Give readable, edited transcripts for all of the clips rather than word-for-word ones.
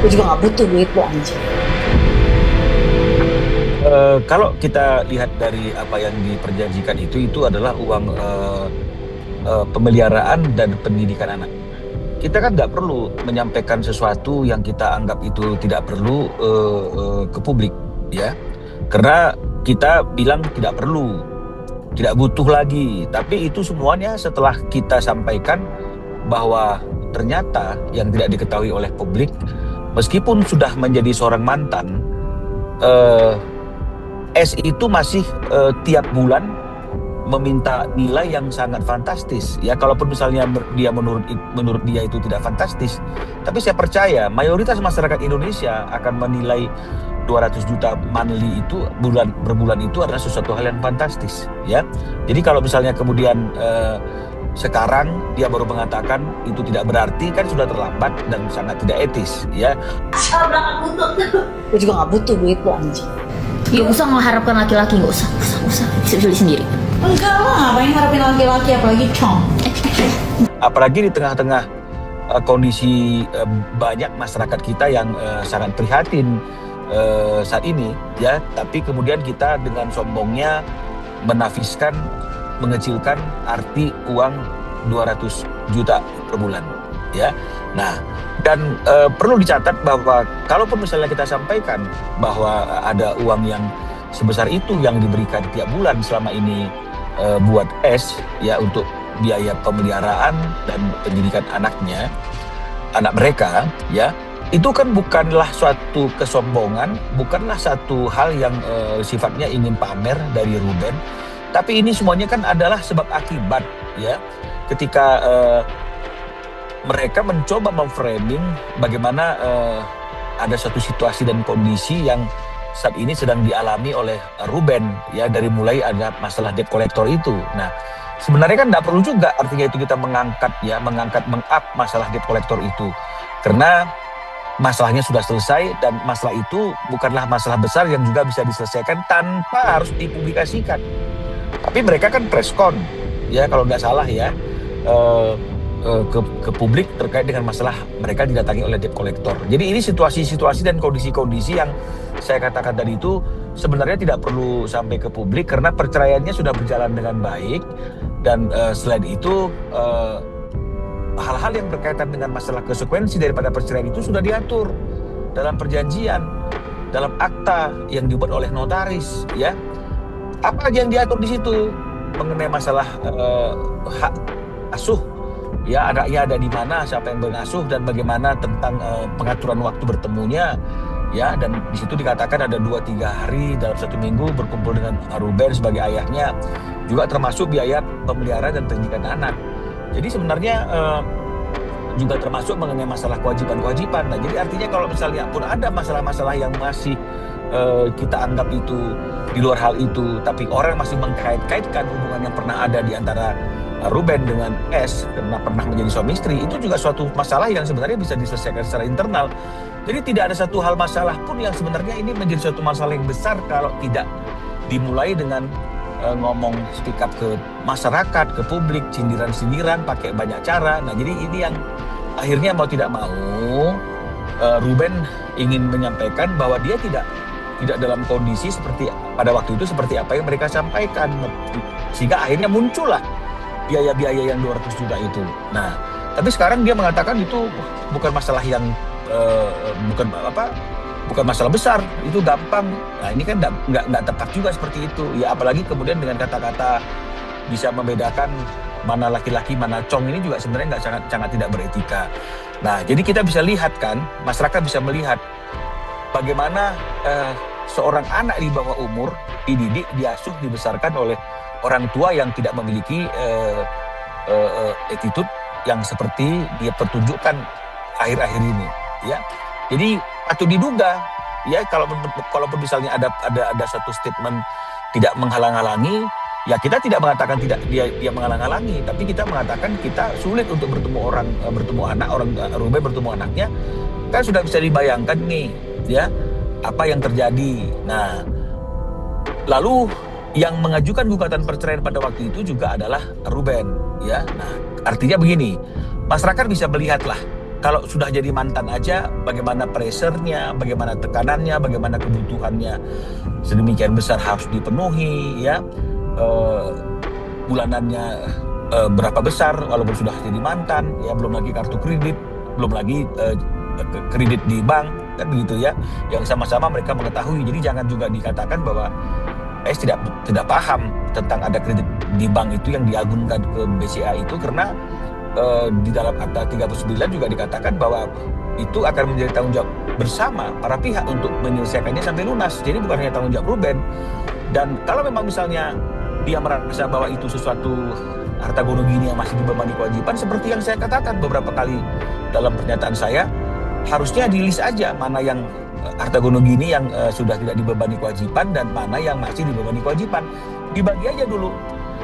Gue juga nggak butuh duit lo anjing. Kalau kita lihat dari apa yang diperjanjikan itu adalah uang pemeliharaan dan pendidikan anak. Kita kan nggak perlu menyampaikan sesuatu yang kita anggap itu tidak perlu ke publik, ya. Karena kita bilang tidak perlu, tidak butuh lagi. Tapi itu semuanya setelah kita sampaikan bahwa ternyata yang tidak diketahui oleh publik, meskipun sudah menjadi seorang mantan, eh, S itu masih tiap bulan meminta nilai yang sangat fantastis. Ya, kalaupun misalnya dia menurut dia itu tidak fantastis, tapi saya percaya mayoritas masyarakat Indonesia akan menilai 200 juta monthly itu berbulan itu adalah sesuatu hal yang fantastis, ya. Jadi kalau misalnya kemudian sekarang dia baru mengatakan itu tidak berarti, kan sudah terlambat dan sangat tidak etis, ya. Gue juga nggak butuh duit lo anjing. Gak usah mengharapkan laki-laki, gak usah, bisa beli sendiri. Enggak lah, ngapain harapin laki-laki apalagi Chong. Apalagi di tengah-tengah kondisi banyak masyarakat kita yang sangat prihatin saat ini, ya. Tapi kemudian kita dengan sombongnya menafiskan, mengecilkan arti uang 200 juta per bulan, ya. Nah, dan perlu dicatat bahwa kalaupun misalnya kita sampaikan bahwa ada uang yang sebesar itu yang diberikan tiap bulan selama ini buat S, ya, untuk biaya pemeliharaan dan pendidikan anak mereka, ya, itu kan bukanlah suatu kesombongan, bukanlah satu hal yang sifatnya ingin pamer dari Ruben, tapi ini semuanya kan adalah sebab akibat, ya. Ketika mereka mencoba memframing bagaimana ada satu situasi dan kondisi yang saat ini sedang dialami oleh Ruben, ya, dari mulai ada masalah debt collector itu. Nah, sebenarnya kan tidak perlu juga artinya itu kita meng-up masalah debt collector itu, karena masalahnya sudah selesai dan masalah itu bukanlah masalah besar yang juga bisa diselesaikan tanpa harus dipublikasikan. Tapi mereka kan preskon, ya, kalau nggak salah, ya, ke publik terkait dengan masalah mereka didatangi oleh debt collector. Jadi ini situasi-situasi dan kondisi-kondisi yang saya katakan tadi itu sebenarnya tidak perlu sampai ke publik karena perceraiannya sudah berjalan dengan baik, dan selain itu hal-hal yang berkaitan dengan masalah konsekuensi daripada perceraian itu sudah diatur dalam perjanjian, dalam akta yang dibuat oleh notaris, ya. Apa aja yang diatur di situ mengenai masalah hak asuh, ya, anaknya ada di mana, siapa yang mengasuh, dan bagaimana tentang pengaturan waktu bertemunya, ya. Dan di situ dikatakan ada 2-3 hari dalam 1 minggu berkumpul dengan Ruben sebagai ayahnya, juga termasuk biaya pemeliharaan dan pendidikan anak. Jadi sebenarnya juga termasuk mengenai masalah kewajiban-kewajiban. Nah, jadi artinya kalau misalnya pun ada masalah-masalah yang masih kita anggap itu di luar hal itu, tapi orang masih mengkait-kaitkan hubungan yang pernah ada di antara Ruben dengan S karena pernah menjadi suami istri, itu juga suatu masalah yang sebenarnya bisa diselesaikan secara internal. Jadi tidak ada satu hal masalah pun yang sebenarnya ini menjadi suatu masalah yang besar kalau tidak dimulai dengan ngomong speak up ke masyarakat, ke publik, sindiran-sindiran pakai banyak cara. Nah, jadi ini yang akhirnya mau tidak mau Ruben ingin menyampaikan bahwa dia tidak dalam kondisi seperti pada waktu itu seperti apa yang mereka sampaikan, sehingga akhirnya muncullah biaya-biaya yang 200 juta itu. Nah, tapi sekarang dia mengatakan itu bukan masalah yang bukan masalah besar, itu gampang. Nah, ini kan nggak tepat juga seperti itu, ya. Apalagi kemudian dengan kata-kata bisa membedakan mana laki-laki mana cong, ini juga sebenarnya sangat tidak beretika. Nah, jadi kita bisa lihat kan, masyarakat bisa melihat bagaimana seorang anak di bawah umur dididik, diasuh, dibesarkan oleh orang tua yang tidak memiliki attitude yang seperti dia pertunjukkan akhir-akhir ini, ya. Jadi patut diduga, ya, kalaupun misalnya ada satu statement tidak menghalang-halangi, ya kita tidak mengatakan dia menghalang-halangi, tapi kita mengatakan kita sulit untuk bertemu Ruben bertemu anaknya, kan sudah bisa dibayangkan nih, ya, apa yang terjadi. Nah, lalu yang mengajukan gugatan perceraian pada waktu itu juga adalah Ruben, ya. Nah, artinya begini, masyarakat bisa melihatlah kalau sudah jadi mantan aja, bagaimana pressure-nya, bagaimana tekanannya, bagaimana kebutuhannya sedemikian besar harus dipenuhi, ya. Bulanannya berapa besar walaupun sudah jadi mantan, ya, belum lagi kartu kredit, belum lagi kredit di bank, kan begitu ya, yang sama-sama mereka mengetahui. Jadi jangan juga dikatakan bahwa tidak paham tentang ada kredit di bank itu yang diagunkan ke BCA itu, karena di dalam Akta 39 juga dikatakan bahwa itu akan menjadi tanggung jawab bersama para pihak untuk menyelesaikannya sampai lunas. Jadi bukan hanya tanggung jawab Ruben. Dan kalau memang misalnya dia merasa bahwa itu sesuatu harta gono gini yang masih dibebani kewajiban, seperti yang saya katakan beberapa kali dalam pernyataan saya, harusnya di list aja mana yang harta gono gini yang sudah tidak dibebani kewajiban dan mana yang masih dibebani kewajiban. Dibagi aja dulu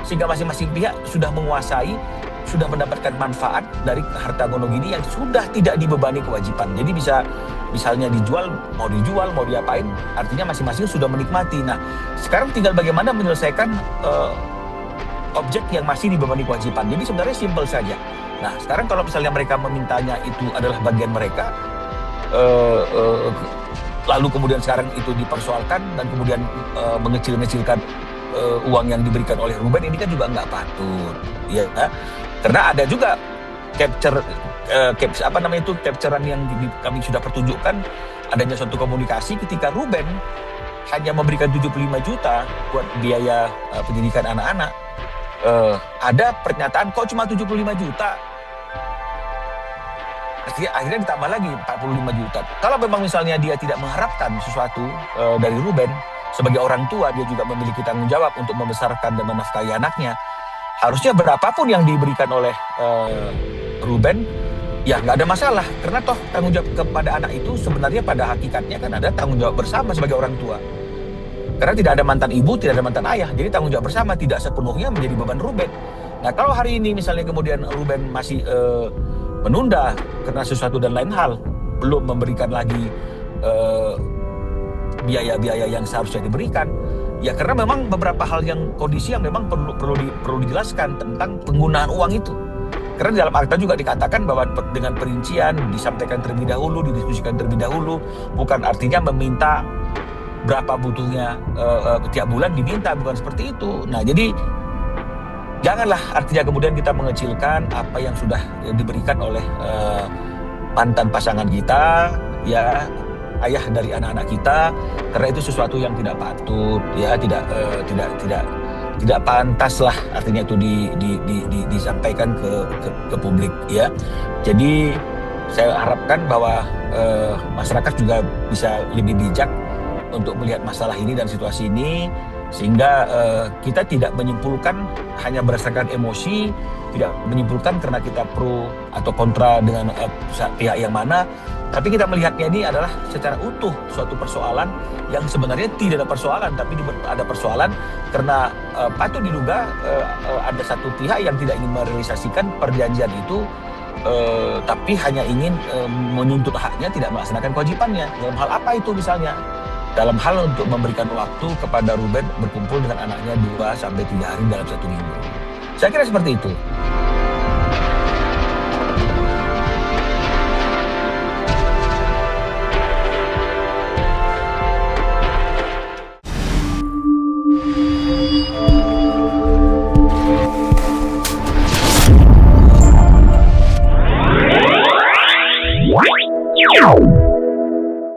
sehingga masing-masing pihak sudah menguasai, sudah mendapatkan manfaat dari harta gono gini yang sudah tidak dibebani kewajiban. Jadi bisa misalnya dijual, mau diapain, artinya masing-masing sudah menikmati. Nah, sekarang tinggal bagaimana menyelesaikan objek yang masih dibebani kewajiban. Jadi sebenarnya simpel saja. Nah, sekarang kalau misalnya mereka memintanya itu adalah bagian mereka, lalu kemudian sekarang itu dipersoalkan dan kemudian mengecil-ngecilkan uang yang diberikan oleh Ruben, ini kan juga nggak patut, ya. Karena ada juga capturean yang kami sudah pertunjukkan adanya suatu komunikasi ketika Ruben hanya memberikan 75 juta buat biaya pendidikan anak-anak. Ada pernyataan kok cuma 75 juta. Akhirnya ditambah lagi 45 juta. Kalau memang misalnya dia tidak mengharapkan sesuatu dari Ruben, sebagai orang tua dia juga memiliki tanggung jawab untuk membesarkan dan menafkahi anaknya. Harusnya berapapun yang diberikan oleh Ruben, ya nggak ada masalah. Karena toh tanggung jawab kepada anak itu sebenarnya pada hakikatnya kan ada tanggung jawab bersama sebagai orang tua. Karena tidak ada mantan ibu, tidak ada mantan ayah. Jadi tanggung jawab bersama tidak sepenuhnya menjadi beban Ruben. Nah, kalau hari ini misalnya kemudian Ruben masih menunda karena sesuatu dan lain hal, belum memberikan lagi biaya-biaya yang seharusnya diberikan, ya karena memang beberapa hal yang kondisi yang memang perlu dijelaskan tentang penggunaan uang itu. Karena di dalam akta juga dikatakan bahwa dengan perincian disampaikan terlebih dahulu, didiskusikan terlebih dahulu, bukan artinya meminta berapa butuhnya tiap bulan diminta, bukan seperti itu. Nah, jadi janganlah artinya kemudian kita mengecilkan apa yang sudah diberikan oleh mantan pasangan kita, ya, ayah dari anak-anak kita, karena itu sesuatu yang tidak patut, ya, tidak pantas lah artinya itu disampaikan ke publik, ya. Jadi saya harapkan bahwa masyarakat juga bisa lebih bijak untuk melihat masalah ini dan situasi ini, sehingga kita tidak menyimpulkan hanya berdasarkan emosi, tidak menyimpulkan karena kita pro atau kontra dengan pihak yang mana, tapi kita melihatnya ini adalah secara utuh suatu persoalan yang sebenarnya tidak ada persoalan, tapi ada persoalan karena patut diduga ada satu pihak yang tidak ingin merealisasikan perjanjian itu, tapi hanya ingin menuntut haknya, tidak melaksanakan kewajibannya. Dalam hal apa itu misalnya? Dalam hal untuk memberikan waktu kepada Ruben berkumpul dengan anaknya 2-3 hari dalam 1 minggu. Saya kira seperti itu.